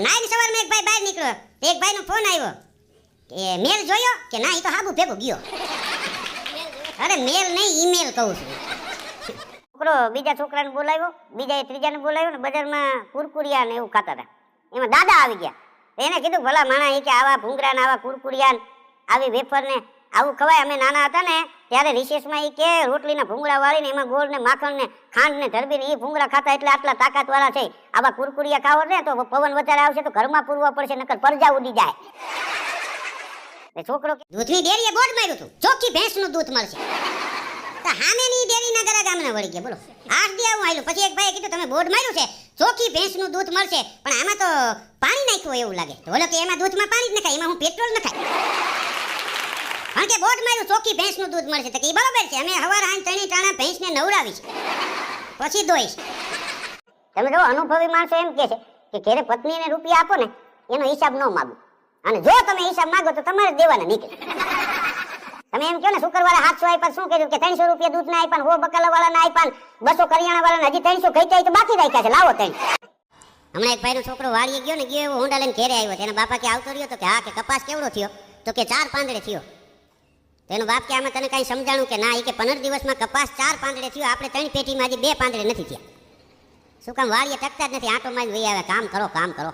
નાઈ સવારમાં એક ભાઈ બહાર નીકળ્યો, એક ભાઈનો ફોન આવ્યો કે મેલ જોયો કે ના, ઈ તો હાબુ ભેગો ગયો. અરે મેલ નહીં, ઈમેલ કહું છું. છોકરો બીજા છોકરાને બોલાવ્યો, બીજા ત્રીજાને બોલાવ્યો ને બજારમાં કુરકુરિયા ને એવું ખાતા હતા. એમાં દાદા આવી ગયા. એને કીધું ભલા માણા એ કે આવા ભૂંગરા ને આવા કુરકુરિયા ને આવી વેફર ને આવું ખવાય? અમે નાના હતા ને ત્યારે રિસેસમાં એ કે રોટલીના ભૂંગળા વાળીને એમાં ગોળ ને માખણ ને ખાંડ ને ધરબીને એ ભૂંગળા ખાતા એટલે આટલા તાકાત વાળા છે. આવા કુરકુરિયા ખાવો ને તો પવન વધારે આવશે તો ઘરમાં પૂરવા પડશે, નકર પરજા ઉડી જાય. છોકરો દૂધની ડેરીએ બોર્ડ માર્યું હતું, ચોખ્ખી ભેંસનું દૂધ મળશે. તો હામેની ડેરીના ગરા ગામના વળી ગયા. બોલો, 8 દી આવું આયલું. પછી એક ભાઈએ કીધું તમે બોર્ડ માર્યું છે, ચોખ્ખી ભેંસનું દૂધ મળશે, પણ આમાં તો પાણી નાખ્યું એવું લાગે. તો બોલો કે એમાં દૂધમાં પાણી જ નખાય, એમાં હું પેટ્રોલ નખાય. કારણ કે બોર્ડ માર્યું ચોખ્ખી ભેંસનું દૂધ મળશે. તો કે બરોબર છે, અમે હવાર હાંજ ત્રણેય ટાણા ભેંસને નવડાવીશ, પછી દોઈશ. તમે જો અનુભવી માણસો એમ કહે છે કે ઘરે પત્નીને રૂપિયા આપો ને એનો હિસાબ ન માગો, અને જો તમે હિસાબ માંગો તો તમારે દેવાના નીકળે. તમે એમ કહો ને શુક્રવારે 700 આપ્યા, શું કર્યું કે 300 રૂપિયા દૂધના આપ્યા, 100 બકાલા વાળાના આપ્યા, 200 કરિયાણા વાળાના, હજી 300 ખઈચાઈ તો બાકી રાખ્યા છે, લાવો 300. હમણાં એક ભાઈનો છોકરો વાડીએ ગયો ને, ગયો એવો હોંડા લઈને ઘરે આવ્યો. તેના બાપા કે આવતો રહ્યો તો કે હા, કે કપાસ કેવડો થયો? તો કે 4 પાંદડે થયો. તેનો બાપ કે આમાં તને કઈ સમજાણું? કે ના, એ કે 15 દિવસમાં કપાસ 4 પાંદડે થયો, આપણે 3 પેટીમાં હજી 2 પાંદડે નથી થયા. શું કામ? વાડીએ ટકતા જ નથી, આંટો મારી વહી આવે, કામ કરો કામ કરો.